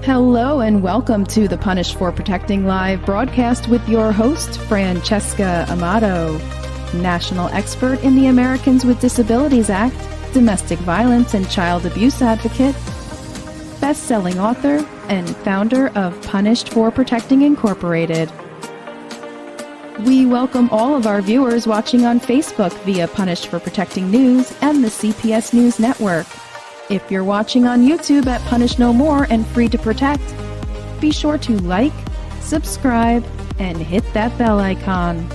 Hello and welcome to the Punished for Protecting Live broadcast with your host, Francesca Amato, national expert in the Americans with Disabilities Act, domestic violence and child abuse advocate, best-selling author, and founder of Punished for Protecting Incorporated. We welcome all of our viewers watching on Facebook via Punished for Protecting News and the CPS News Network. If you're watching on YouTube at Punish No More and Free to Protect, be sure to like, subscribe, and hit that bell icon.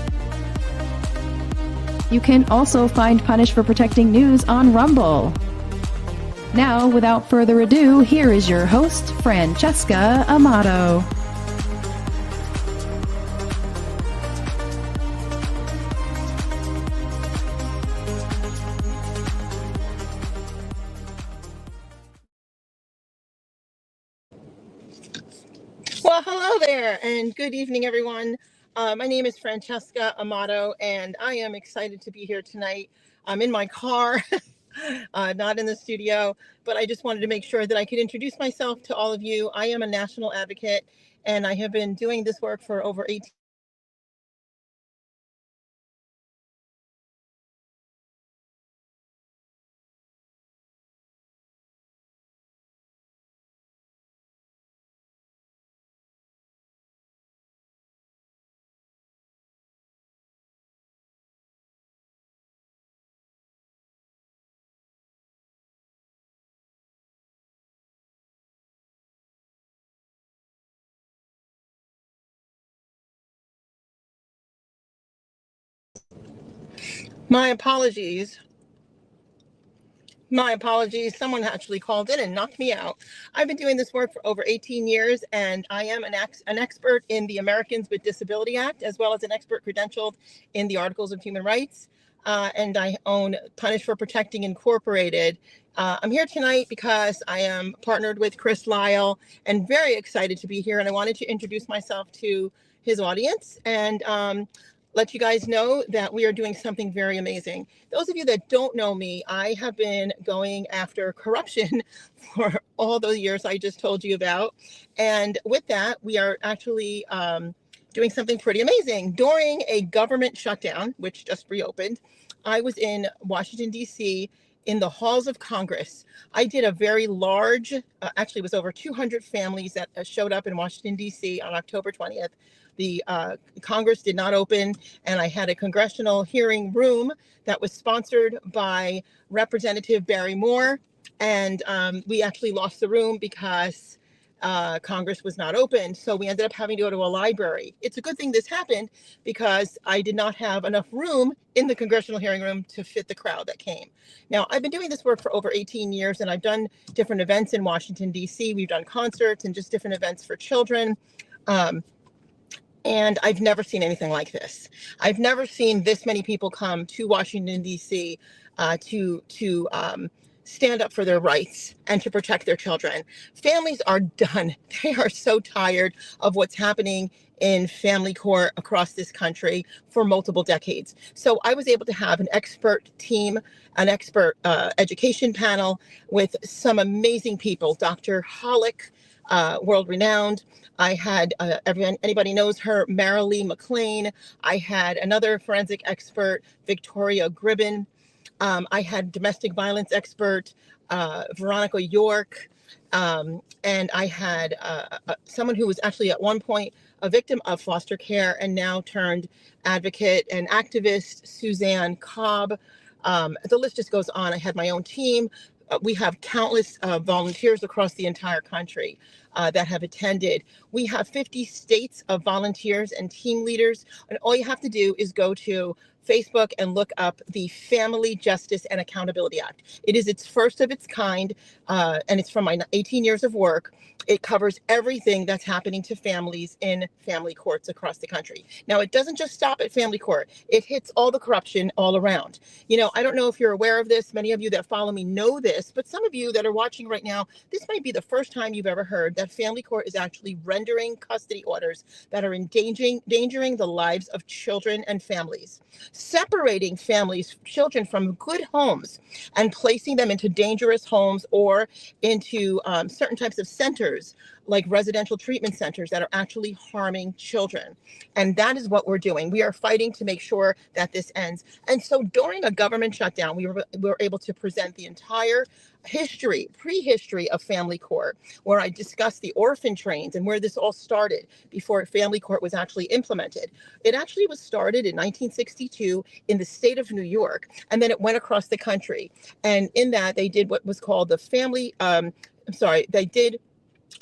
You can also find Punish for Protecting News on Rumble. Now, without further ado, here is your host, Francesca Amato. Well, hello there, and good evening, everyone. My name is Francesca Amato, and I am excited to be here tonight. I'm in my car, not in the studio, but I just wanted to make sure that I could introduce myself to all of you. I am a national advocate, and I have been doing this work for over 18 My apologies. My apologies. Someone actually called in and knocked me out. I've been doing this work for over 18 years, and I am an expert in the Americans with Disability Act, as well as an expert credentialed in the Articles of Human Rights. And I own Punish for Protecting Incorporated. I'm here tonight because I am partnered with Chris Lyle and very excited to be here. And I wanted to introduce myself to his audience and let you guys know that we are doing something very amazing. Those of you that don't know me, I have been going after corruption for all those years I just told you about. And with that, we are actually doing something pretty amazing. During a government shutdown, which just reopened, I was in Washington, D.C., in the halls of Congress. I did a very large, actually it was over 200 families that showed up in Washington, D.C. on October 20th. The Congress did not open, and I had a congressional hearing room that was sponsored by Representative Barry Moore, and we actually lost the room because Congress was not open, so we ended up having to go to a library. It's a good thing this happened because I did not have enough room in the congressional hearing room to fit the crowd that came. Now, I've been doing this work for over 18 years, and I've done different events in Washington, D.C. We've done concerts and just different events for children. And I've never seen anything like this. I've never seen this many people come to Washington, D.C. to stand up for their rights and to protect their children. Families are done. They are so tired of what's happening in family court across this country for multiple decades. So I was able to have an expert team, an expert education panel with some amazing people. Dr. Hollick, world-renowned. I had anybody knows her, Marilee McLean. I had another forensic expert, Victoria Gribben. I had domestic violence expert, Veronica York. And I had someone who was actually at one point a victim of foster care and now turned advocate and activist, Suzanne Cobb. The list just goes on. I had my own team. We have countless volunteers across the entire country that have attended. We have 50 states of volunteers and team leaders. And all you have to do is go to Facebook and look up the Family Justice and Accountability Act. It is its first of its kind, and it's from my 18 years of work. It covers everything that's happening to families in family courts across the country. Now, it doesn't just stop at family court. It hits all the corruption all around. You know, I don't know if you're aware of this. Many of you that follow me know this, but some of you that are watching right now, this might be the first time you've ever heard that family court is actually rendering custody orders that are endangering the lives of children and families, separating families, children from good homes and placing them into dangerous homes or into certain types of centers like residential treatment centers that are actually harming children. And that is what we're doing. We are fighting to make sure that this ends. And so during a government shutdown, we were able to present the entire prehistory of family court, where I discussed the orphan trains and where this all started before family court was actually implemented. It actually was started in 1962 in the state of New York, and then it went across the country. And in that, they did what was called the they did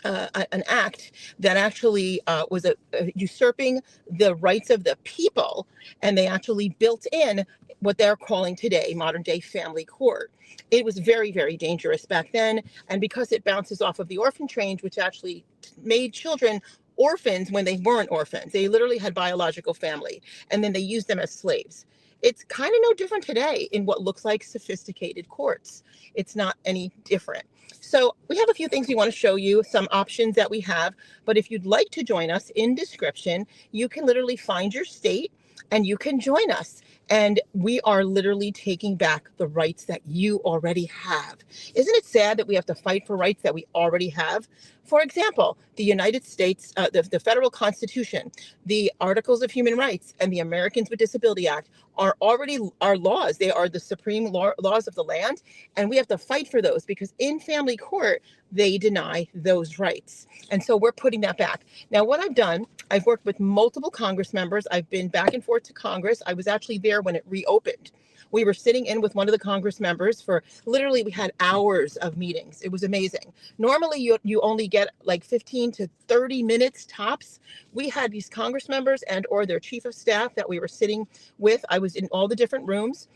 an act that actually was usurping the rights of the people, and they actually built in what they're calling today modern day family court. It was very, very dangerous back then, and because it bounces off of the orphan trains, which actually made children orphans when they weren't orphans. They literally had biological family, and then they used them as slaves. It's kind of no different today in what looks like sophisticated courts. It's not any different. So we have a few things we want to show you, some options that we have. But if you'd like to join us, in description, you can literally find your state and you can join us. And we are literally taking back the rights that you already have. Isn't it sad that we have to fight for rights that we already have? For example, the United States, the federal Constitution, the Articles of Human Rights, and the Americans with Disability Act are already our laws. They are the supreme laws of the land, and we have to fight for those because in family court, they deny those rights. And so we're putting that back. Now, what I've done, I've worked with multiple Congress members. I've been back and forth to Congress. I was actually there when it reopened. We were sitting in with one of the Congress members for literally, we had hours of meetings. It was amazing. Normally, you only get like 15 to 30 minutes tops. We had these Congress members and or their chief of staff that we were sitting with. I was in all the different rooms,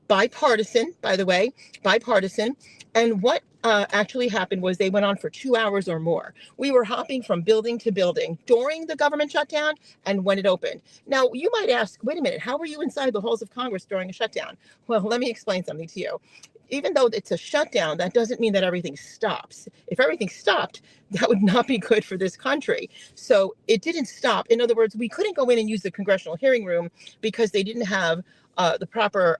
bipartisan, by the way, bipartisan. And what actually happened was they went on for 2 hours or more. We were hopping from building to building during the government shutdown and when it opened. Now, you might ask, wait a minute, how were you inside the halls of Congress during a shutdown? Well, let me explain something to you. Even though it's a shutdown, that doesn't mean that everything stops. If everything stopped, that would not be good for this country. So it didn't stop. In other words, we couldn't go in and use the congressional hearing room because they didn't have the proper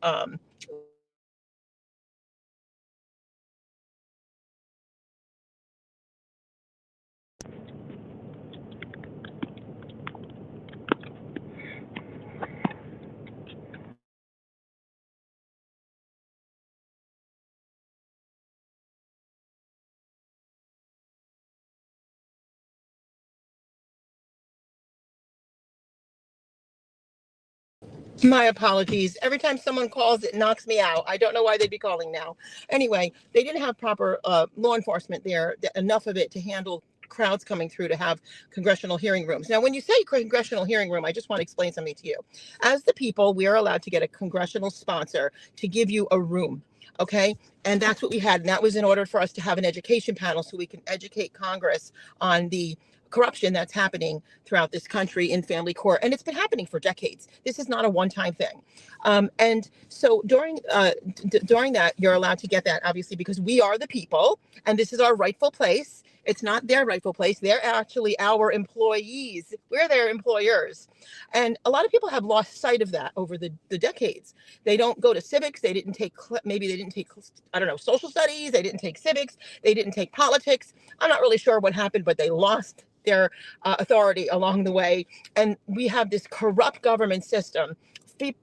My apologies. Every time someone calls, it knocks me out. I don't know why they'd be calling now. Anyway, they didn't have proper law enforcement there, enough of it to handle crowds coming through to have congressional hearing rooms. Now, when you say congressional hearing room, I just want to explain something to you. As the people, we are allowed to get a congressional sponsor to give you a room. Okay. And that's what we had. And that was in order for us to have an education panel so we can educate Congress on the corruption that's happening throughout this country in family court. And it's been happening for decades. This is not a one-time thing. And so during that, you're allowed to get that, obviously, because we are the people and this is our rightful place. It's not their rightful place. They're actually our employees. We're their employers. And a lot of people have lost sight of that over the decades. They don't go to civics. They didn't take, maybe they didn't take, I don't know, social studies. They didn't take civics. They didn't take politics. I'm not really sure what happened, but they lost their authority along the way. And we have this corrupt government system.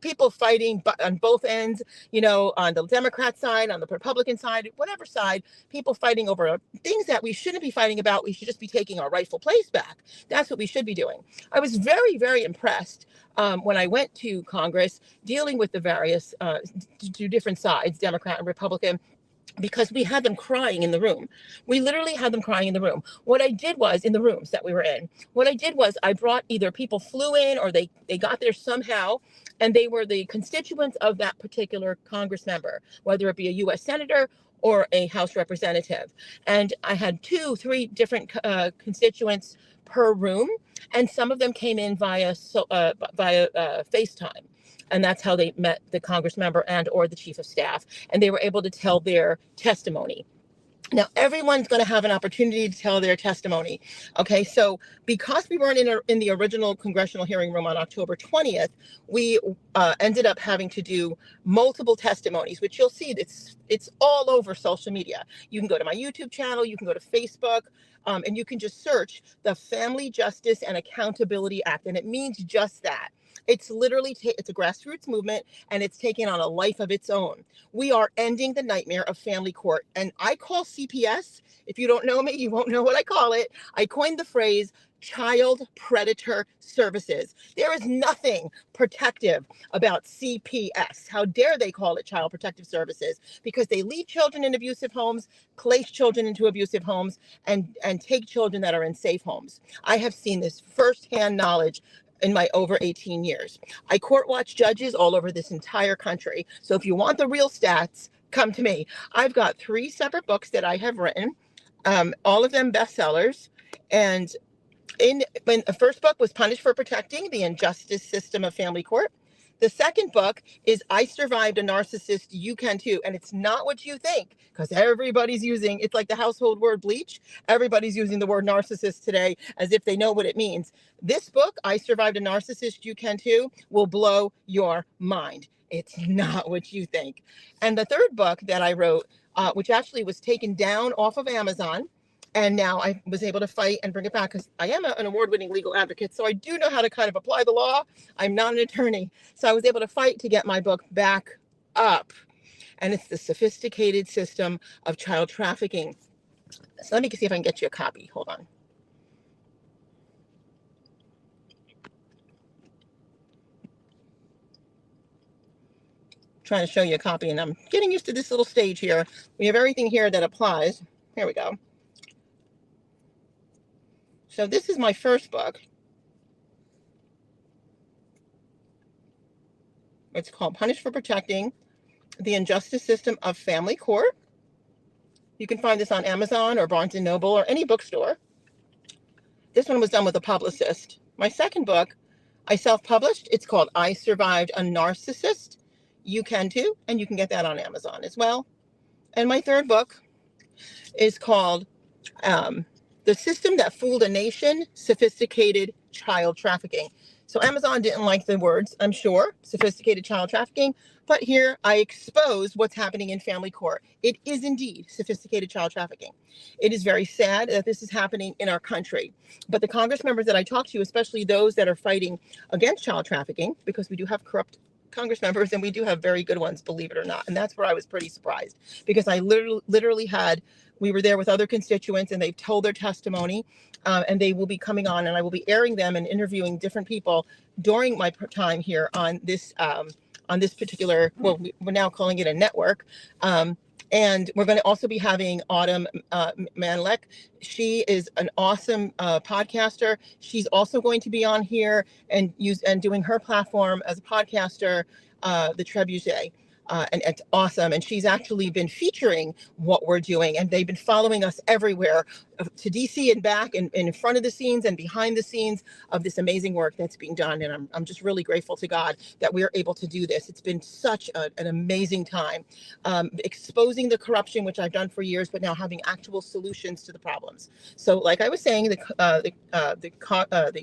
People fighting on both ends, on the Democrat side, on the Republican side, whatever side, people fighting over things that we shouldn't be fighting about. We should just be taking our rightful place back. That's what we should be doing. I was very, very impressed when I went to Congress dealing with the various two different sides, Democrat and Republican, because we had them crying in the room. We literally had them crying in the room. What I did was, in the rooms that we were in, what I did was I brought either people flew in or they got there somehow, and they were the constituents of that particular Congress member, whether it be a U.S. Senator or a House representative. And I had 2-3 different constituents per room, and some of them came in via FaceTime. And that's how they met the Congress member and or the chief of staff. And they were able to tell their testimony. Now, everyone's going to have an opportunity to tell their testimony. Okay, so because we weren't in the original congressional hearing room on October 20th, we ended up having to do multiple testimonies, which you'll see it's all over social media. You can go to my YouTube channel, you can go to Facebook, and you can just search the Family Justice and Accountability Act, and it means just that. It's literally, it's a grassroots movement, and it's taking on a life of its own. We are ending the nightmare of family court. And I call CPS, if you don't know me, you won't know what I call it. I coined the phrase child predator services. There is nothing protective about CPS. How dare they call it child protective services? Because they leave children in abusive homes, place children into abusive homes, and take children that are in safe homes. I have seen this firsthand knowledge in my over 18 years. I court watch judges all over this entire country. So if you want the real stats, come to me. I've got 3 separate books that I have written, all of them bestsellers. And when the first book was Punished for Protecting the Injustice System of Family Court. The second book is I Survived a Narcissist, You Can Too. And it's not what you think, because everybody's using, it's like the household word bleach. Everybody's using the word narcissist today as if they know what it means. This book, I Survived a Narcissist, You Can Too, will blow your mind. It's not what you think. And the third book that I wrote, which actually was taken down off of Amazon, and now I was able to fight and bring it back because I am an award-winning legal advocate. So I do know how to kind of apply the law. I'm not an attorney. So I was able to fight to get my book back up. And it's the Sophisticated System of Child Trafficking. So let me see if I can get you a copy. Hold on. Trying to show you a copy, and I'm getting used to this little stage here. We have everything here that applies. Here we go. So this is my first book. It's called Punished for Protecting the Injustice System of Family Court. You can find this on Amazon or Barnes & Noble or any bookstore. This one was done with a publicist. My second book, I self-published. It's called I Survived a Narcissist, You Can Too, and you can get that on Amazon as well. And my third book is called The System That Fooled a Nation, Sophisticated Child Trafficking. So Amazon didn't like the words, I'm sure, sophisticated child trafficking, but here I expose what's happening in family court. It is indeed sophisticated child trafficking. It is very sad that this is happening in our country. But the Congress members that I talk to, especially those that are fighting against child trafficking, because we do have corrupt Congress members and we do have very good ones, believe it or not. And that's where I was pretty surprised, because I literally we were there with other constituents and they've told their testimony, and they will be coming on, and I will be airing them and interviewing different people during my time here on this particular, well, we're now calling it a network. And we're going to also be having Autumn Manlek. She is an awesome podcaster. She's also going to be on here and doing her platform as a podcaster, the Trebuchet. And it's awesome. And she's actually been featuring what we're doing, and they've been following us everywhere to DC and back, and in front of the scenes and behind the scenes of this amazing work that's being done. And I'm just really grateful to God that we're able to do this. It's been such an amazing time, exposing the corruption, which I've done for years, but now having actual solutions to the problems. So like I was saying, the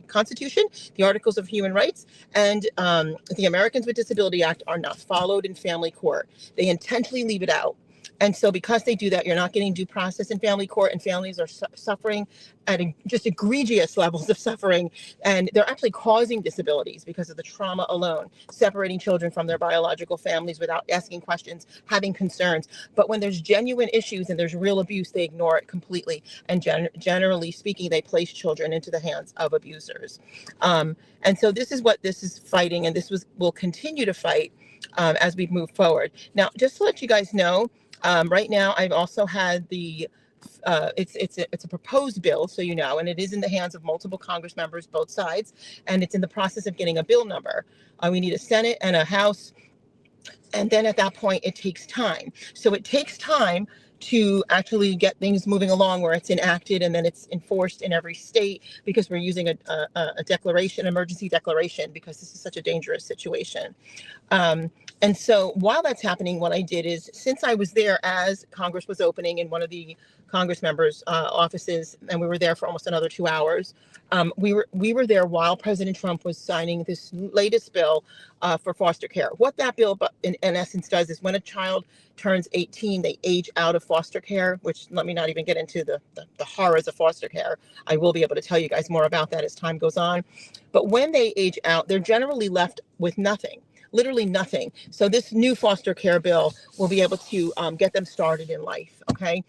Constitution, the Articles of Human Rights, and the Americans with Disability Act are not followed in family court. They intentionally leave it out. And so because they do that, you're not getting due process in family court, and families are suffering at just egregious levels of suffering. And they're actually causing disabilities because of the trauma alone, separating children from their biological families without asking questions, having concerns. But when there's genuine issues and there's real abuse, they ignore it completely. And generally speaking, they place children into the hands of abusers. And so this is what this is fighting, and will continue to fight as we move forward. Now, just to let you guys know, right now I've also had it's a proposed bill, so you know, and it is in the hands of multiple Congress members, both sides, and it's in the process of getting a bill number. We need a Senate and a House And then at that point, it takes time. So it takes time to actually get things moving along where it's enacted and then it's enforced in every state, because we're using a declaration, emergency declaration, because this is such a dangerous situation. And so while that's happening, what I did is, since I was there as Congress was opening in one of the Congress members' offices, and we were there for almost another 2 hours, we were there while President Trump was signing this latest bill for foster care. What that bill, in essence, does is when a child turns 18, they age out of foster care, which, let me not even get into the horrors of foster care. I will be able to tell you guys more about that as time goes on. But when they age out, they're generally left with nothing. Literally nothing. So this new foster care bill will be able to get them started in life. Okay.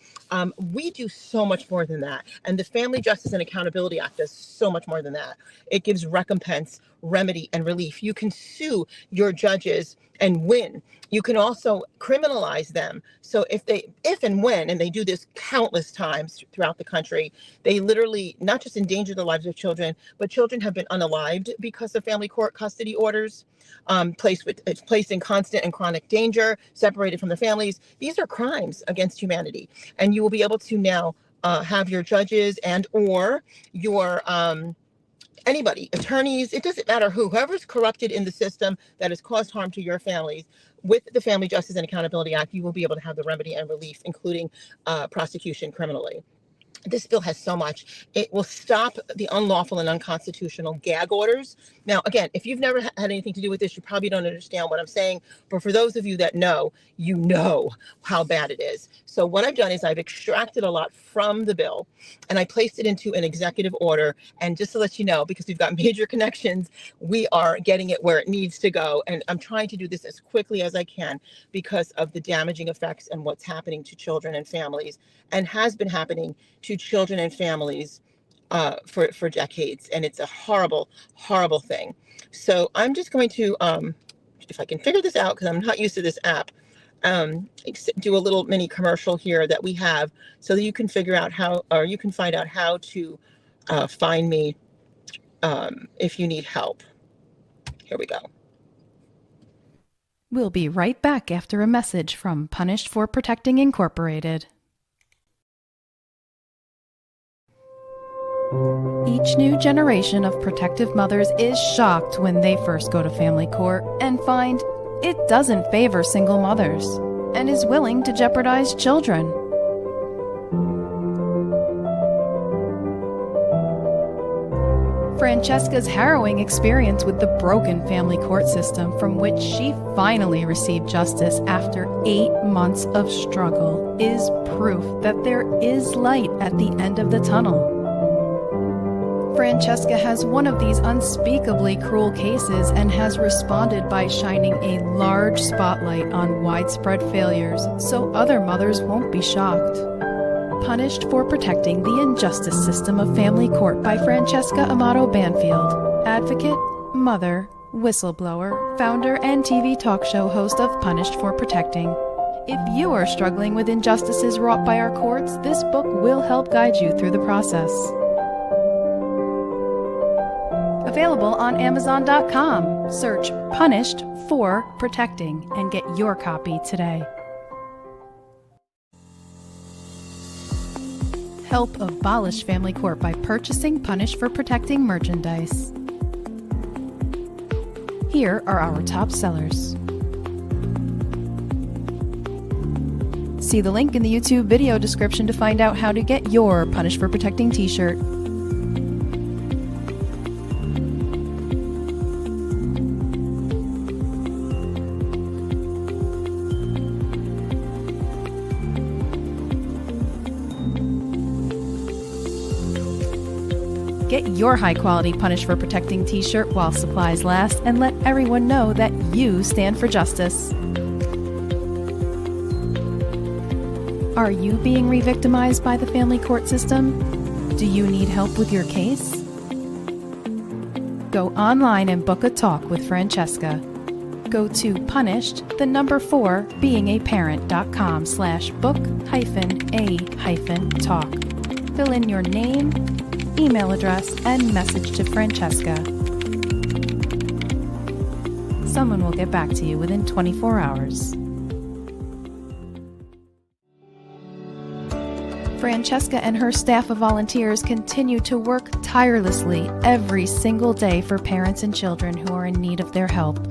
We do so much more than that. And the Family Justice and Accountability Act does so much more than that. It gives recompense, remedy, and relief. You can sue your judges and win. You can also criminalize them. So if and when, and they do this countless times throughout the country, they literally not just endanger the lives of children, but children have been unalived because of family court custody orders, placed in constant and chronic danger, separated from their families. These are crimes against humanity. And you will be able to now have your judges and or your anybody, attorneys, it doesn't matter whoever's corrupted in the system that has caused harm to your families. With the Family Justice and Accountability Act, you will be able to have the remedy and relief, including prosecution criminally. This bill has so much. It will stop the unlawful and unconstitutional gag orders. Now, again, if you've never had anything to do with this, you probably don't understand what I'm saying. But for those of you that know, you know how bad it is. So what I've done is I've extracted a lot from the bill and I placed it into an executive order. And just to let you know, because we've got major connections, we are getting it where it needs to go. And I'm trying to do this as quickly as I can because of the damaging effects and what's happening to children and families, and has been happening to children and families for decades. And it's a horrible, horrible thing. So I'm just going to, if I can figure this out, because I'm not used to this app, do a little mini commercial here that we have so that you can figure out how, or you can find out how to find me if you need help. Here we go. We'll be right back after a message from Punished for Protecting Incorporated. Each new generation of protective mothers is shocked when they first go to family court and find it doesn't favor single mothers and is willing to jeopardize children. Francesca's harrowing experience with the broken family court system, from which she finally received justice after 8 months of struggle, is proof that there is light at the end of the tunnel. Francesca has one of these unspeakably cruel cases and has responded by shining a large spotlight on widespread failures so other mothers won't be shocked. Punished for Protecting the Injustice System of Family Court by Francesca Amato Banfield, advocate, mother, whistleblower, founder, and TV talk show host of Punished for Protecting. If you are struggling with injustices wrought by our courts, this book will help guide you through the process. Available on Amazon.com. Search Punished for Protecting and get your copy today. Help abolish family court by purchasing Punished for Protecting merchandise. Here are our top sellers. See the link in the YouTube video description to find out how to get your Punished for Protecting t-shirt. Get your high-quality Punished for Protecting t-shirt while supplies last, and let everyone know that you stand for justice. Are you being re-victimized by the family court system? Do you need help with your case? Go online and book a talk with Francesca. Go to punished4beingAparent.com/book-a-talk. Fill in your name, email address, and message to Francesca. someone will get back to you within 24 hours. Francesca and her staff of volunteers continue to work tirelessly every single day for parents and children who are in need of their help.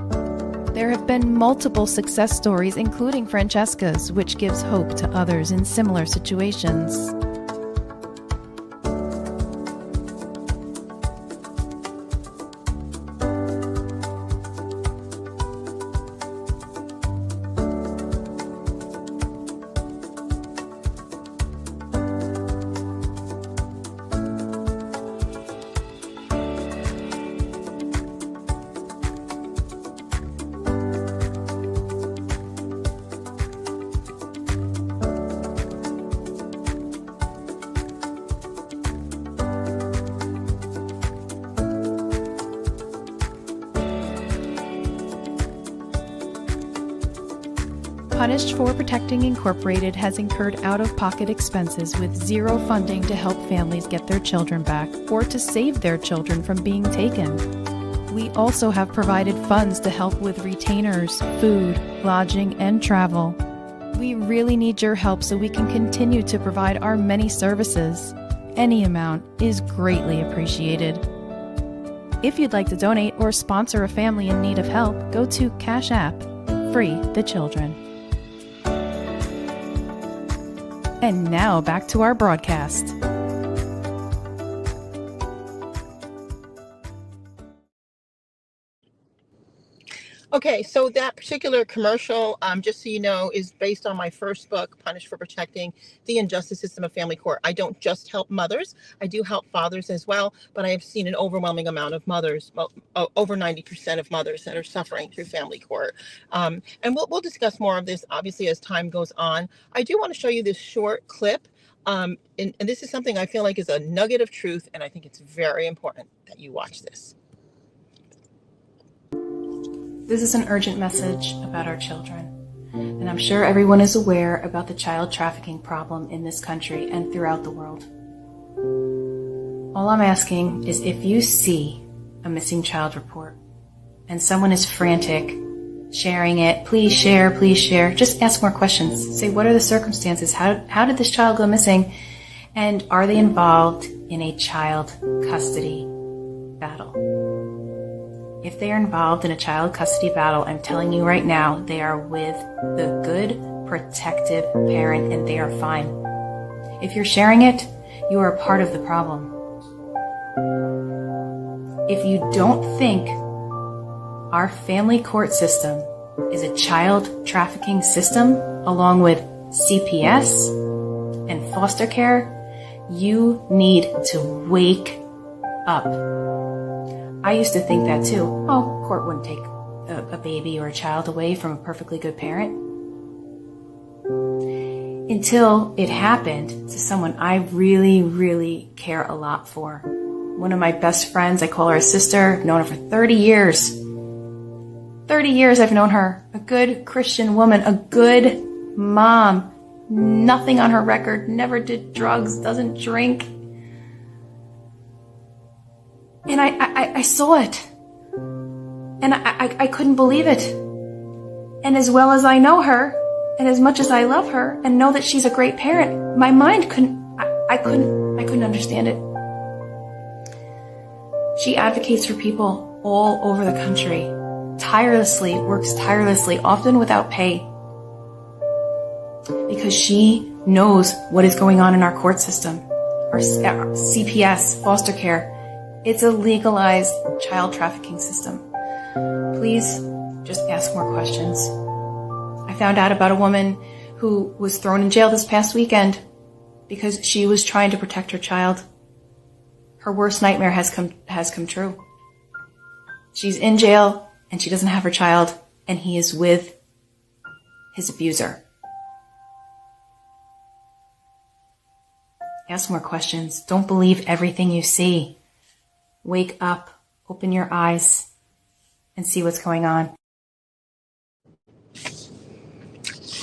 There have been multiple success stories, including Francesca's, which gives hope to others in similar situations. Punished for Protecting Incorporated has incurred out-of-pocket expenses with zero funding to help families get their children back or to save their children from being taken. We also have provided funds to help with retainers, food, lodging, and travel. We really need your help so we can continue to provide our many services. Any amount is greatly appreciated. If you'd like to donate or sponsor a family in need of help, go to Cash App, Free the Children. And now back to our broadcast. Okay, so that particular commercial, just so you know, is based on my first book, Punished for Protecting the Injustice System of Family Court. I don't just help mothers, I do help fathers as well, but I have seen an overwhelming amount of mothers, over 90% of mothers that are suffering through family court. And we'll discuss more of this, obviously, as time goes on. I do want to show you this short clip, and this is something I feel like is a nugget of truth, and I think it's very important that you watch this. This is an urgent message about our children, and I'm sure everyone is aware about the child trafficking problem in this country and throughout the world. All I'm asking is if you see a missing child report and someone is frantic, sharing it, please share, just ask more questions. Say, what are the circumstances? How did this child go missing? And are they involved in a child custody battle? If they are involved in a child custody battle, I'm telling you right now, they are with the good, protective parent and they are fine. If you're sharing it, you are a part of the problem. If you don't think our family court system is a child trafficking system, along with CPS and foster care, you need to wake up. I used to think that too. Oh, court wouldn't take a baby or a child away from a perfectly good parent. Until it happened to someone I really, really care a lot for. One of my best friends, I call her a sister. I've known her for 30 years. 30 years I've known her. A good Christian woman, a good mom. Nothing on her record, never did drugs, doesn't drink. And I saw it. And I couldn't believe it. And as well as I know her, and as much as I love her, and know that she's a great parent, my mind I couldn't understand it. She advocates for people all over the country, works tirelessly, often without pay, because she knows what is going on in our court system, our CPS, foster care. It's a legalized child trafficking system. Please just ask more questions. I found out about a woman who was thrown in jail this past weekend because she was trying to protect her child. Her worst nightmare has come true. She's in jail and she doesn't have her child, and he is with his abuser. Ask more questions. Don't believe everything you see. Wake up, open your eyes, and see what's going on.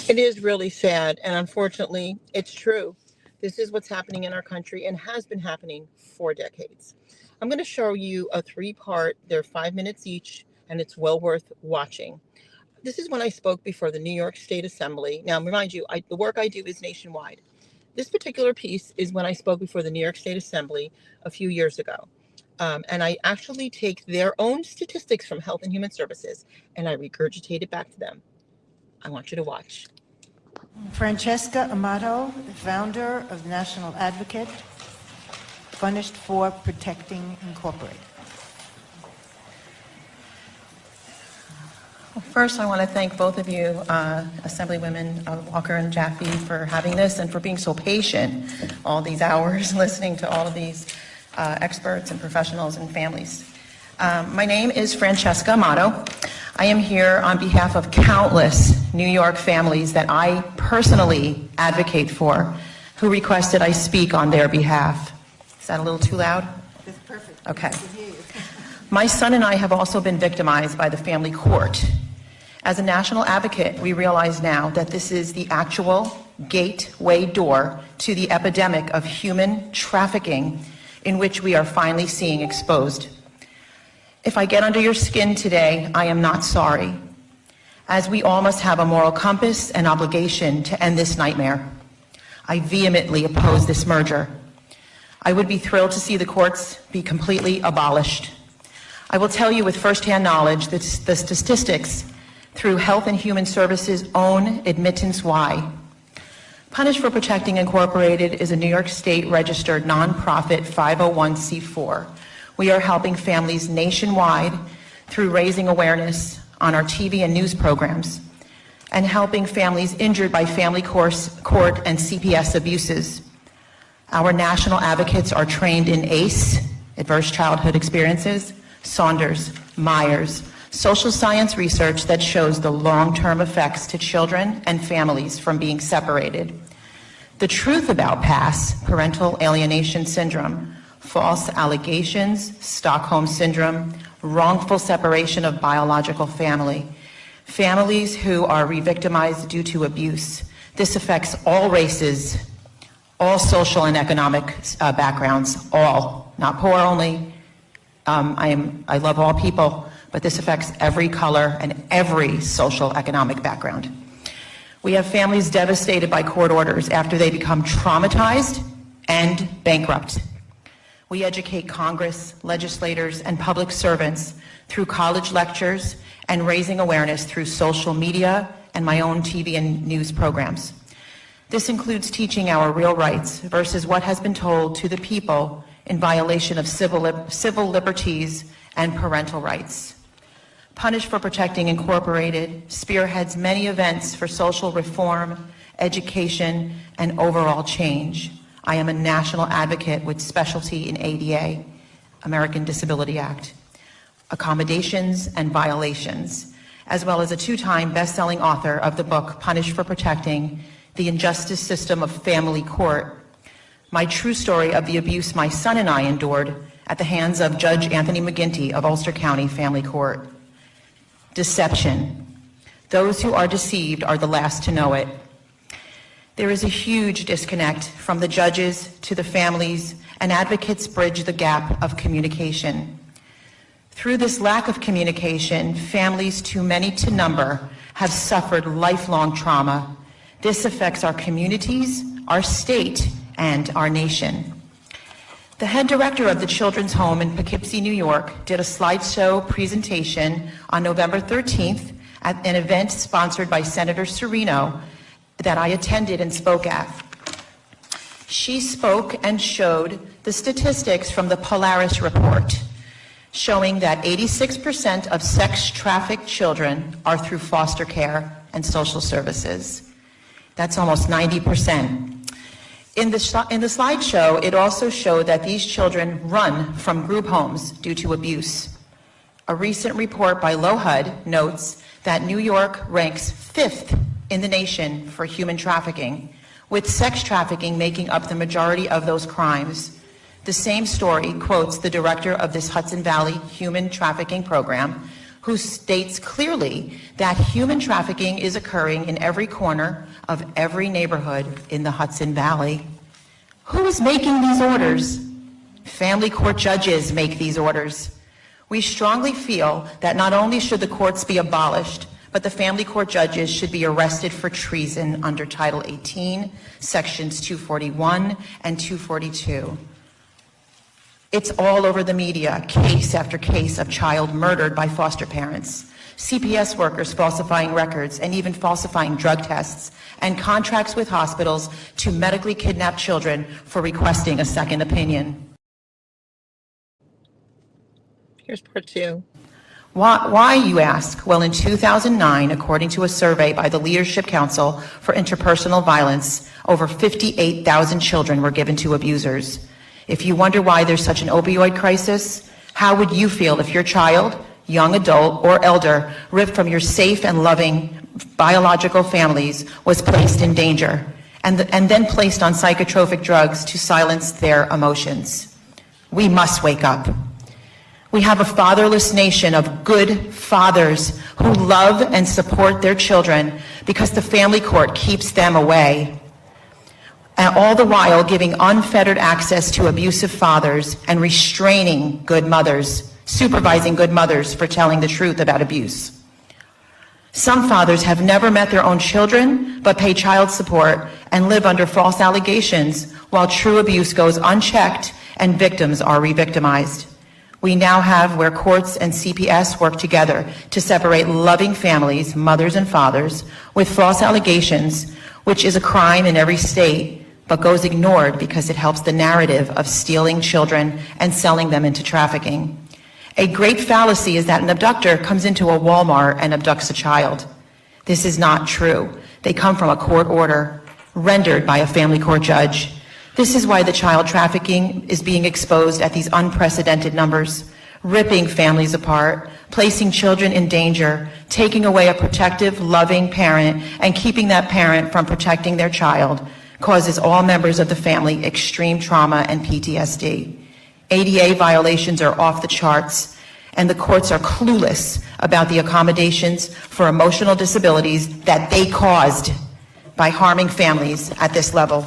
It is really sad, and unfortunately, it's true. This is what's happening in our country and has been happening for decades. I'm going to show you a 3-part, they're 5 minutes each, and it's well worth watching. This is when I spoke before the New York State Assembly. Now, remind you, the work I do is nationwide. This particular piece is when I spoke before the New York State Assembly a few years ago. And I actually take their own statistics from Health and Human Services and I regurgitate it back to them. I want you to watch. Francesca Amato, the founder of National Advocate, Punished for Protecting Incorporated. Well, first, I want to thank both of you, Assemblywomen Walker and Jaffe, for having this and for being so patient all these hours listening to all of these experts and professionals and families. My name is Francesca Amato. I am here on behalf of countless New York families that I personally advocate for, who requested I speak on their behalf. Is that a little too loud? That's perfect. Okay. My son and I have also been victimized by the family court. As a national advocate, we realize now that this is the actual gateway door to the epidemic of human trafficking in which we are finally seeing exposed. If I get under your skin today, I am not sorry, as we all must have a moral compass and obligation to end this nightmare. I vehemently oppose this merger. I would be thrilled to see the courts be completely abolished. I will tell you with firsthand knowledge that the statistics through Health and Human Services' own admittance why. Punished for Protecting Incorporated is a New York State registered nonprofit 501c4. We are helping families nationwide through raising awareness on our TV and news programs and helping families injured by family court and CPS abuses. Our national advocates are trained in ACE, Adverse Childhood Experiences, Saunders, Myers, social science research that shows the long-term effects to children and families from being separated. The truth about PASS, parental alienation syndrome, false allegations, Stockholm syndrome, wrongful separation of biological family, families who are re-victimized due to abuse. This affects all races, all social and economic backgrounds, all, not poor only. I love all people, but this affects every color and every social economic background. We have families devastated by court orders after they become traumatized and bankrupt. We educate Congress, legislators, and public servants through college lectures and raising awareness through social media and my own TV and news programs. This includes teaching our real rights versus what has been told to the people in violation of civil liberties and parental rights. Punished for Protecting Incorporated spearheads many events for social reform, education, and overall change. I am a national advocate with specialty in ADA, American Disability Act, accommodations and violations, as well as a two-time best-selling author of the book Punished for Protecting the Injustice System of Family Court. My true story of the abuse my son and I endured at the hands of Judge Anthony McGinty of Ulster County Family Court. Deception. Those who are deceived are the last to know it. There is a huge disconnect from the judges to the families, and advocates bridge the gap of communication. Through this lack of communication, families too many to number have suffered lifelong trauma. This affects our communities, our state, and our nation. The head director of the Children's Home in Poughkeepsie, New York, did a slideshow presentation on November 13th at an event sponsored by Senator Serino that I attended and spoke at. She spoke and showed the statistics from the Polaris report, showing that 86% of sex-trafficked children are through foster care and social services. That's almost 90%. In the slideshow, it also showed that these children run from group homes due to abuse. A recent report by LOHUD notes that New York ranks 5th in the nation for human trafficking, with sex trafficking making up the majority of those crimes. The same story quotes the director of this Hudson Valley Human Trafficking Program, who states clearly that human trafficking is occurring in every corner of every neighborhood in the Hudson Valley. Who is making these orders? Family court judges make these orders. We strongly feel that not only should the courts be abolished, but the family court judges should be arrested for treason under Title 18, Sections 241 and 242. It's all over the media, case after case of child murdered by foster parents, CPS workers falsifying records and even falsifying drug tests, and contracts with hospitals to medically kidnap children for requesting a second opinion. Here's part two. Why, you ask? Well, in 2009, according to a survey by the Leadership Council for Interpersonal Violence, over 58,000 children were given to abusers. If you wonder why there's such an opioid crisis, how would you feel if your child, young adult, or elder ripped from your safe and loving biological families was placed in danger and then placed on psychotropic drugs to silence their emotions? We must wake up. We have a fatherless nation of good fathers who love and support their children because the family court keeps them away, and all the while giving unfettered access to abusive fathers and restraining good mothers, supervising good mothers for telling the truth about abuse. Some fathers have never met their own children but pay child support and live under false allegations while true abuse goes unchecked and victims are re-victimized. We now have where courts and CPS work together to separate loving families, mothers and fathers, with false allegations, which is a crime in every state, but goes ignored because it helps the narrative of stealing children and selling them into trafficking. A great fallacy is that an abductor comes into a Walmart and abducts a child. This is not true. They come from a court order rendered by a family court judge. This is why the child trafficking is being exposed at these unprecedented numbers, ripping families apart, placing children in danger, taking away a protective, loving parent, and keeping that parent from protecting their child causes all members of the family extreme trauma and PTSD. ADA violations are off the charts, and the courts are clueless about the accommodations for emotional disabilities that they caused by harming families at this level.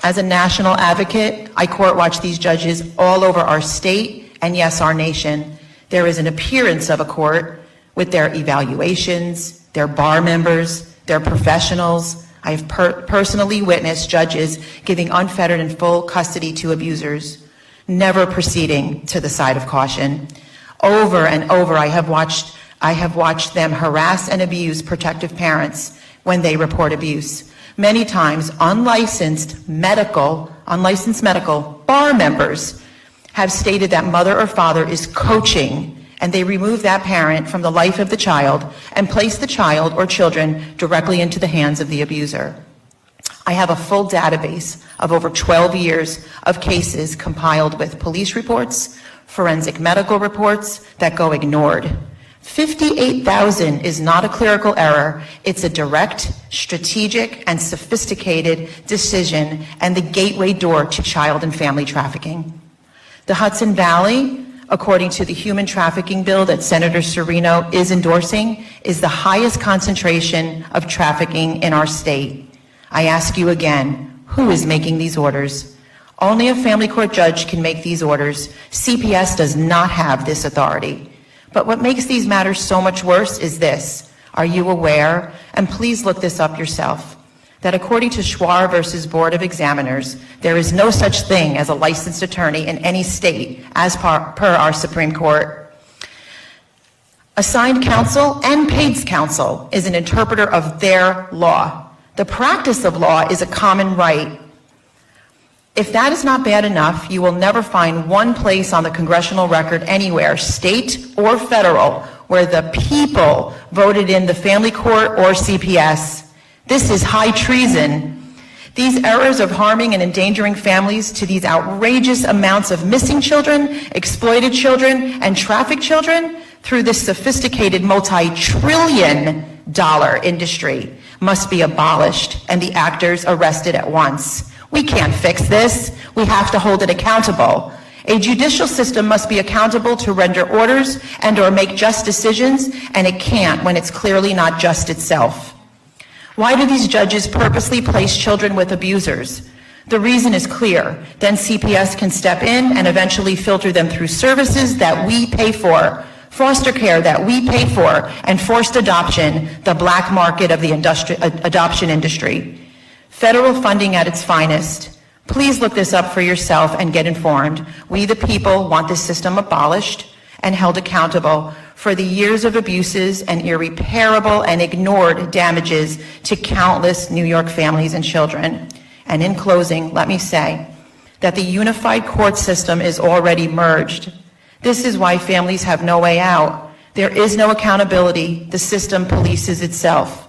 As a national advocate, I court watch these judges all over our state and, yes, our nation. There is an appearance of a court with their evaluations, their bar members, their professionals. I have personally witnessed judges giving unfettered and full custody to abusers, never proceeding to the side of caution. Over and over, I have watched them harass and abuse protective parents when they report abuse. Many times, unlicensed medical bar members have stated that mother or father is coaching, and they remove that parent from the life of the child and place the child or children directly into the hands of the abuser. I have a full database of over 12 years of cases compiled with police reports, forensic medical reports that go ignored. 58,000 is not a clerical error. It's a direct, strategic, and sophisticated decision and the gateway door to child and family trafficking. The Hudson Valley, according to the human trafficking bill that Senator Serino is endorsing, is the highest concentration of trafficking in our state. I ask you again, who is making these orders? Only a family court judge can make these orders. CPS does not have this authority. But what makes these matters so much worse is this. Are you aware, and please look this up yourself, that according to Schwar versus Board of Examiners, there is no such thing as a licensed attorney in any state as per our Supreme Court. Assigned counsel and paid counsel is an interpreter of their law. The practice of law is a common right. If that is not bad enough, you will never find one place on the congressional record anywhere, state or federal, where the people voted in the family court or CPS. This is high treason. These errors of harming and endangering families to these outrageous amounts of missing children, exploited children, and trafficked children through this sophisticated multi-trillion-dollar industry must be abolished and the actors arrested at once. We can't fix this. We have to hold it accountable. A judicial system must be accountable to render orders and or make just decisions, and it can't when it's clearly not just itself. Why do these judges purposely place children with abusers? The reason is clear. Then CPS can step in and eventually filter them through services that we pay for, foster care that we pay for, and forced adoption, the black market of the adoption industry. Federal funding at its finest. Please look this up for yourself and get informed. We, the people, want this system abolished and held accountable for the years of abuses and irreparable and ignored damages to countless New York families and children. And in closing, let me say that the unified court system is already merged. This is why families have no way out. There is no accountability. The system polices itself.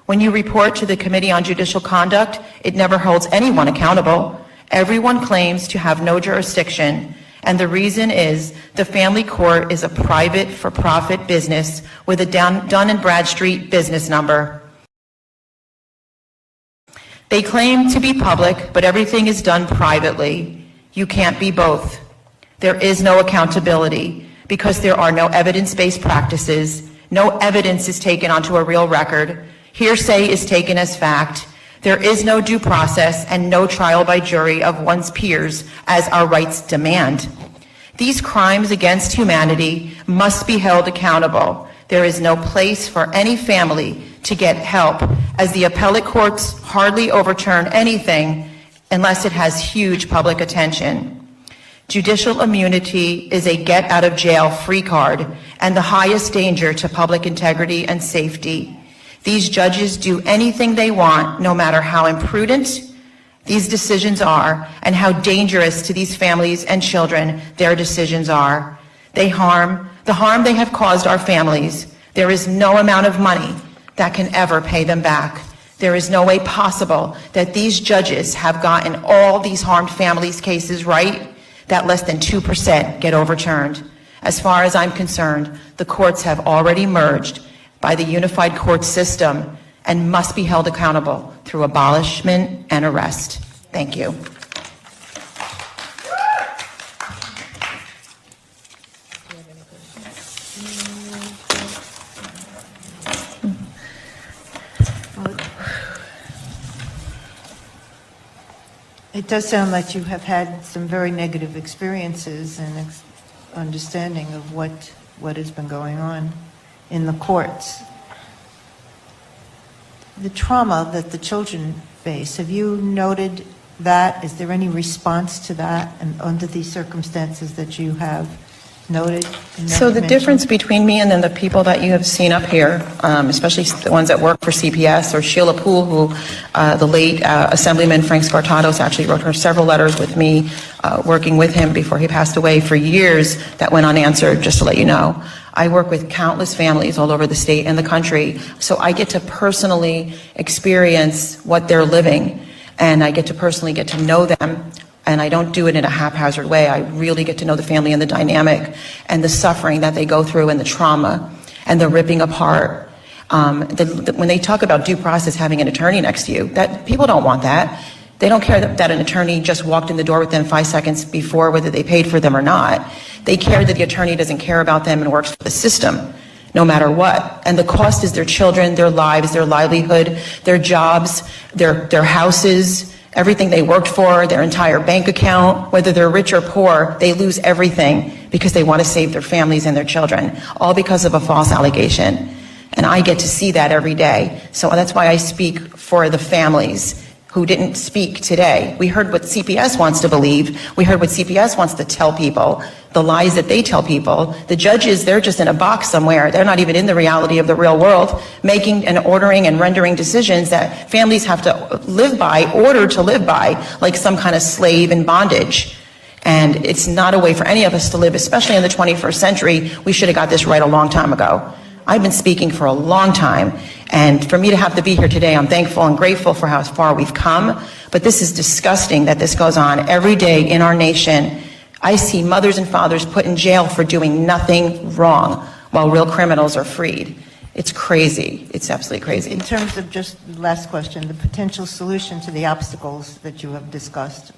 When you report to the Committee on Judicial Conduct, it never holds anyone accountable. Everyone claims to have no jurisdiction, and the reason is the family court is a private for-profit business with a Dun and Bradstreet business number. They claim to be public, but everything is done privately. You can't be both. There is no accountability because there are no evidence-based practices. No evidence is taken onto a real record. Hearsay is taken as fact. There is no due process and no trial by jury of one's peers as our rights demand. These crimes against humanity must be held accountable. There is no place for any family to get help, as the appellate courts hardly overturn anything unless it has huge public attention. Judicial immunity is a get-out-of-jail-free card and the highest danger to public integrity and safety. These judges do anything they want, no matter how imprudent these decisions are and how dangerous to these families and children their decisions are. The harm they have caused our families, there is no amount of money that can ever pay them back. There is no way possible that these judges have gotten all these harmed families' cases right, that less than 2% get overturned. As far as I'm concerned, the courts have already merged by the unified court system and must be held accountable through abolishment and arrest. Thank you. It does sound like you have had some very negative experiences and understanding of what has been going on in the courts. The trauma that the children face, have you noted that? Is there any response to that and under these circumstances that you have noted? So the difference between me and then the people that you have seen up here, especially the ones that work for CPS, or Sheila Poole, who the late Assemblyman Frank Spartatos actually wrote her several letters with me, working with him before he passed away for years, that went unanswered, just to let you know. I work with countless families all over the state and the country, so I get to personally experience what they're living, and I get to personally get to know them. And I don't do it in a haphazard way. I really get to know the family and the dynamic and the suffering that they go through and the trauma and the ripping apart. When they talk about due process, having an attorney next to you, that people don't want that. They don't care that an attorney just walked in the door with them 5 seconds before, whether they paid for them or not. They care that the attorney doesn't care about them and works for the system, no matter what. And the cost is their children, their lives, their livelihood, their jobs, their houses, everything they worked for, their entire bank account. Whether they're rich or poor, they lose everything because they want to save their families and their children, all because of a false allegation. And I get to see that every day. So that's why I speak for the families who didn't speak today. We heard what CPS wants to believe. We heard what CPS wants to tell people, the lies that they tell people. The judges, they're just in a box somewhere. They're not even in the reality of the real world, making and ordering and rendering decisions that families have to live by, ordered to live by, like some kind of slave in bondage. And it's not a way for any of us to live, especially in the 21st century. We should have got this right a long time ago. I've been speaking for a long time, and for me to have to be here today, I'm thankful and grateful for how far we've come, but this is disgusting that this goes on every day in our nation. I see mothers and fathers put in jail for doing nothing wrong, while real criminals are freed. It's crazy. It's absolutely crazy. In terms of, just the last question, the potential solution to the obstacles that you have discussed.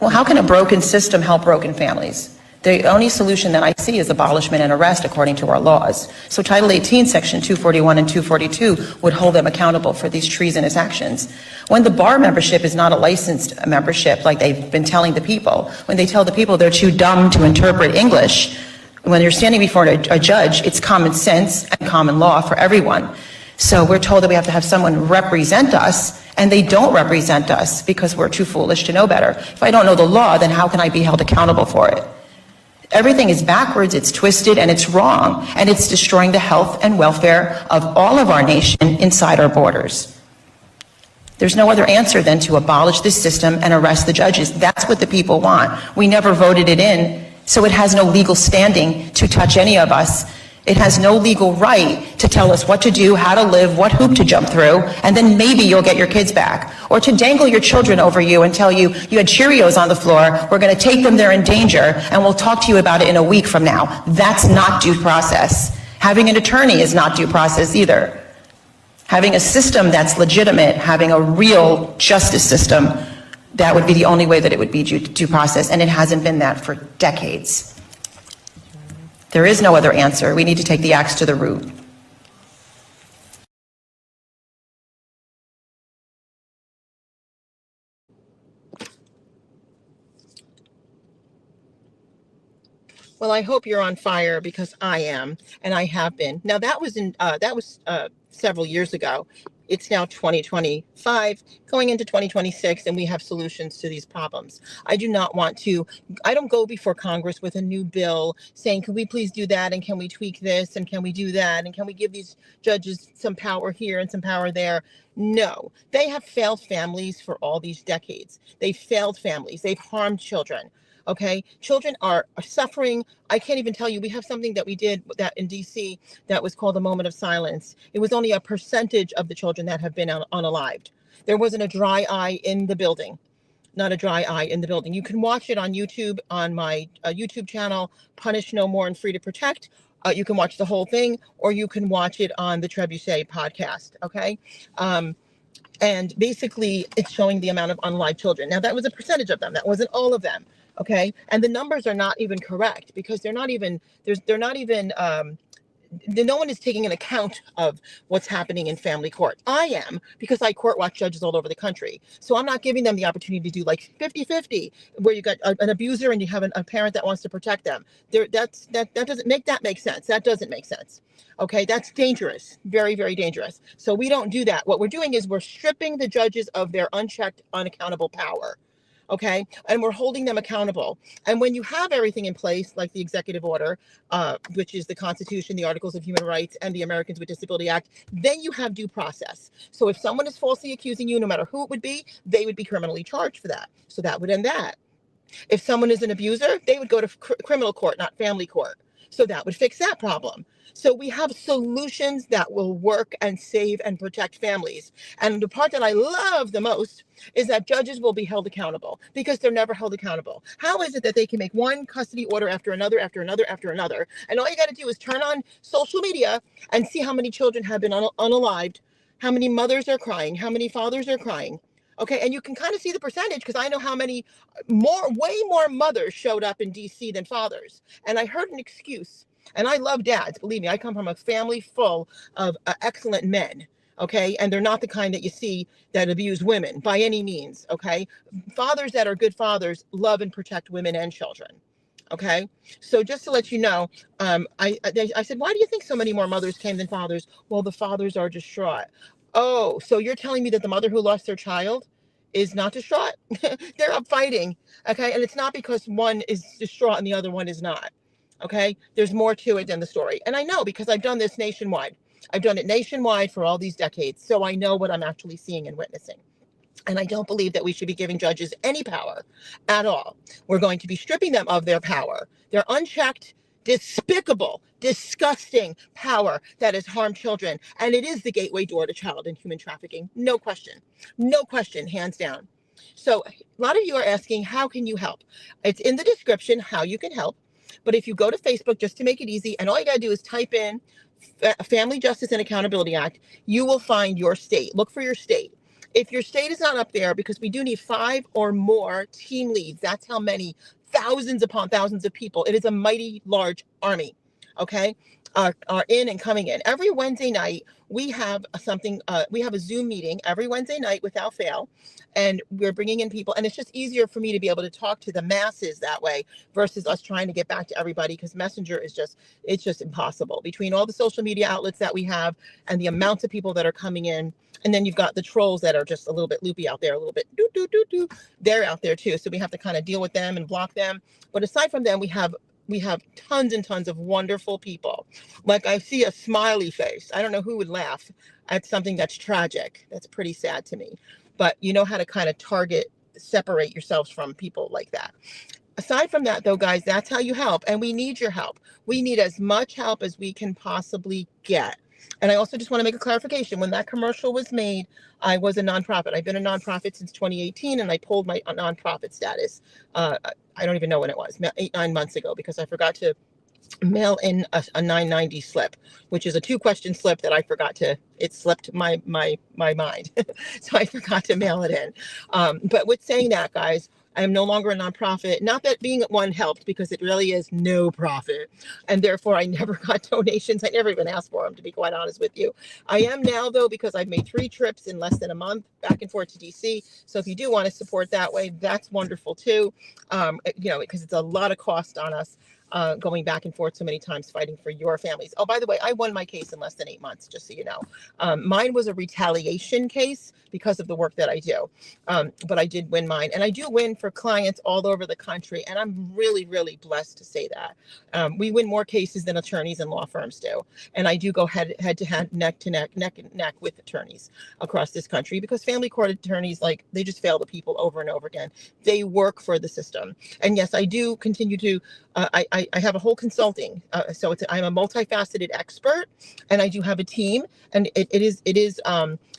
Well, how can a broken system help broken families? The only solution that I see is abolishment and arrest according to our laws. So Title 18, Section 241 and 242 would hold them accountable for these treasonous actions. When the bar membership is not a licensed membership, like they've been telling the people, when they tell the people they're too dumb to interpret English, when you're standing before a judge, it's common sense and common law for everyone. So we're told that we have to have someone represent us, and they don't represent us because we're too foolish to know better. If I don't know the law, then how can I be held accountable for it? Everything is backwards, it's twisted, and it's wrong, and it's destroying the health and welfare of all of our nation inside our borders. There's no other answer than to abolish this system and arrest the judges. That's what the people want. We never voted it in, so it has no legal standing to touch any of us. It has no legal right to tell us what to do, how to live, what hoop to jump through, and then maybe you'll get your kids back. Or to dangle your children over you and tell you, you had Cheerios on the floor, we're going to take them, they're in danger, and we'll talk to you about it in a week from now. That's not due process. Having an attorney is not due process either. Having a system that's legitimate, having a real justice system, that would be the only way that it would be due process, and it hasn't been that for decades. There is no other answer. We need to take the axe to the root. Well, I hope you're on fire because I am, and I have been. Now that was several years ago. It's now 2025, going into 2026, and we have solutions to these problems. I don't go before Congress with a new bill saying, can we please do that, and can we tweak this, and can we do that, and can we give these judges some power here and some power there? No, they have failed families for all these decades. They've failed families. They've harmed children. Okay, children are suffering. I can't even tell you, we have something that we did that in DC that was called a moment of silence. It was only a percentage of the children that have been unalived. There wasn't a dry eye in the building, not a dry eye in the building. You can watch it on YouTube, on my YouTube channel, Punish No More and Free to Protect. You can watch the whole thing, or you can watch it on the Trebuchet podcast, okay? And basically, it's showing the amount of unalived children. Now, that was a percentage of them. That wasn't all of them. Okay, and the numbers are not even correct because no one is taking an account of what's happening in family court. I am, because I court watch judges all over the country. So I'm not giving them the opportunity to do like 50-50, where you got an abuser and you have a parent that wants to protect them. That doesn't make sense. That doesn't make sense. Okay, that's dangerous, very, very dangerous. So we don't do that. What we're doing is we're stripping the judges of their unchecked, unaccountable power. Okay, and we're holding them accountable. And when you have everything in place, like the executive order, which is the Constitution, the Articles of Human Rights, and the Americans with Disability Act, then you have due process. So if someone is falsely accusing you, no matter who it would be, they would be criminally charged for that. So that would end that. If someone is an abuser, they would go to criminal court, not family court. So that would fix that problem. So we have solutions that will work and save and protect families. And the part that I love the most is that judges will be held accountable, because they're never held accountable. How is it that they can make one custody order after another, after another, after another? And all you got to do is turn on social media and see how many children have been unalived, how many mothers are crying, how many fathers are crying. Okay, and you can kind of see the percentage, because I know how many way more mothers showed up in DC than fathers. And I heard an excuse, and I love dads. Believe me, I come from a family full of excellent men. Okay, and they're not the kind that you see that abuse women by any means. Okay, fathers that are good fathers love and protect women and children. Okay, so just to let you know, I said, why do you think so many more mothers came than fathers? Well, the fathers are distraught. Oh, so you're telling me that the mother who lost their child is not distraught? They're up fighting, okay? And it's not because one is distraught and the other one is not, okay? There's more to it than the story. And I know, because I've done this nationwide. I've done it nationwide for all these decades, so I know what I'm actually seeing and witnessing. And I don't believe that we should be giving judges any power at all. We're going to be stripping them of their power. Their unchecked, despicable, disgusting power that has harmed children. And it is the gateway door to child and human trafficking. No question, hands down. So a lot of you are asking, how can you help? It's in the description how you can help. But if you go to Facebook, just to make it easy, and all you got to do is type in Family Justice and Accountability Act, you will find your state. Look for your state. If your state is not up there, because we do need 5 or more team leads, that's how many thousands upon thousands of people. It is a mighty large army, okay, are in and coming in. Every Wednesday night, we have something, we have a Zoom meeting every Wednesday night without fail. And we're bringing in people. And it's just easier for me to be able to talk to the masses that way versus us trying to get back to everybody, because Messenger is just, it's just impossible between all the social media outlets that we have and the amounts of people that are coming in. And then you've got the trolls that are just a little bit loopy out there, a little bit do. They're out there too. So we have to kind of deal with them and block them. But aside from them, we have tons and tons of wonderful people. Like I see a smiley face. I don't know who would laugh at something that's tragic. That's pretty sad to me. But you know how to kind of separate yourselves from people like that. Aside from that, though, guys, that's how you help. And we need your help. We need as much help as we can possibly get. And I also just want to make a clarification. When that commercial was made, I was a nonprofit. I've been a nonprofit since 2018, and I pulled my nonprofit status. I don't even know when it was, 9 months ago, because I forgot to mail in a 990 slip, which is a 2-question slip that I forgot to, it slipped my mind. So I forgot to mail it in. But with saying that, guys, I am no longer a nonprofit. Not that being one helped, because it really is no profit. And therefore, I never got donations. I never even asked for them, to be quite honest with you. I am now, though, because I've made 3 trips in less than a month back and forth to DC. So if you do want to support that way, that's wonderful, too. You know, because it's a lot of cost on us. Going back and forth so many times fighting for your families. Oh, by the way, I won my case in less than 8 months, just so you know. Mine was a retaliation case because of the work that I do. But I did win mine. And I do win for clients all over the country. And I'm really, really blessed to say that. We win more cases than attorneys and law firms do. And I do go head to head, neck to neck with attorneys across this country, because family court attorneys, like, they just fail the people over and over again. They work for the system. And yes, I do continue to, I have a whole consulting. So I'm a multifaceted expert, and I do have a team, and it is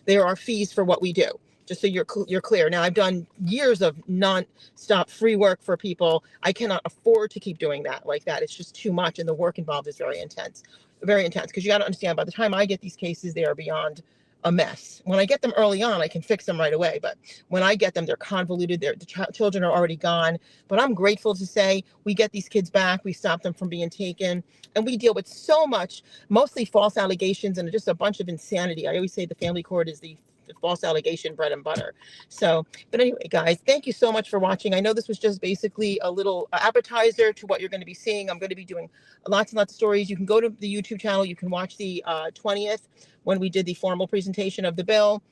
there are fees for what we do. Just so you're clear. Now, I've done years of non-stop free work for people. I cannot afford to keep doing that like that. It's just too much, and the work involved is very intense, because you got to understand, by the time I get these cases, they are beyond a mess. When I get them early on, I can fix them right away. But when I get them, they're convoluted. The children are already gone. But I'm grateful to say we get these kids back. We stop them from being taken. And we deal with so much, mostly false allegations and just a bunch of insanity. I always say the family court is the false allegation bread and butter. So, but anyway, guys, thank you so much for watching. I know this was just basically a little appetizer to what you're going to be seeing. I'm going to be doing lots and lots of stories. You can go to the YouTube channel. You can watch the 20th when we did the formal presentation of the bill.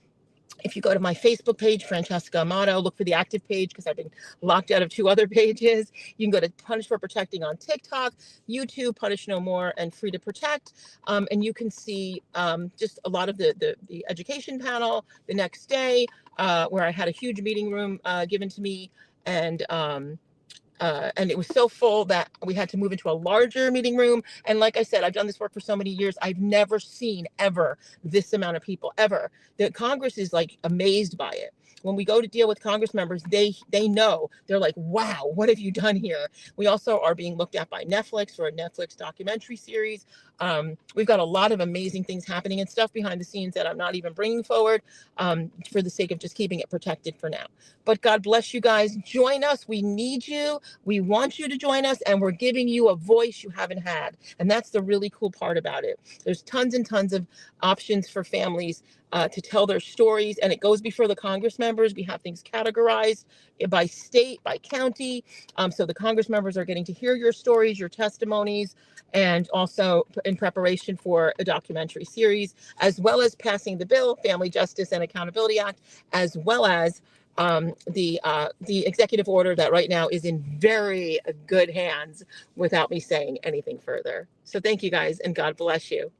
If you go to my Facebook page, Francesca Amato, look for the active page, because I've been locked out of 2 other pages. You can go to Punish for Protecting on TikTok, YouTube, Punish No More, and Free to Protect. And you can see just a lot of the education panel the next day, where I had a huge meeting room given to me. And it was so full that we had to move into a larger meeting room. And like I said, I've done this work for so many years. I've never seen ever this amount of people, ever. The Congress is like amazed by it. When we go to deal with Congress members, they know. They're like, wow, what have you done here? We also are being looked at by Netflix for a Netflix documentary series. We've got a lot of amazing things happening and stuff behind the scenes that I'm not even bringing forward for the sake of just keeping it protected for now. But God bless you guys. Join us. We need you. We want you to join us, and we're giving you a voice you haven't had. And that's the really cool part about it. There's tons and tons of options for families to tell their stories, and it goes before the Congress members. We have things categorized by state, by county. So the Congress members are getting to hear your stories, your testimonies, and also in preparation for a documentary series, as well as passing the bill, Family Justice and Accountability Act, as well as the executive order that right now is in very good hands without me saying anything further. So thank you guys, and God bless you.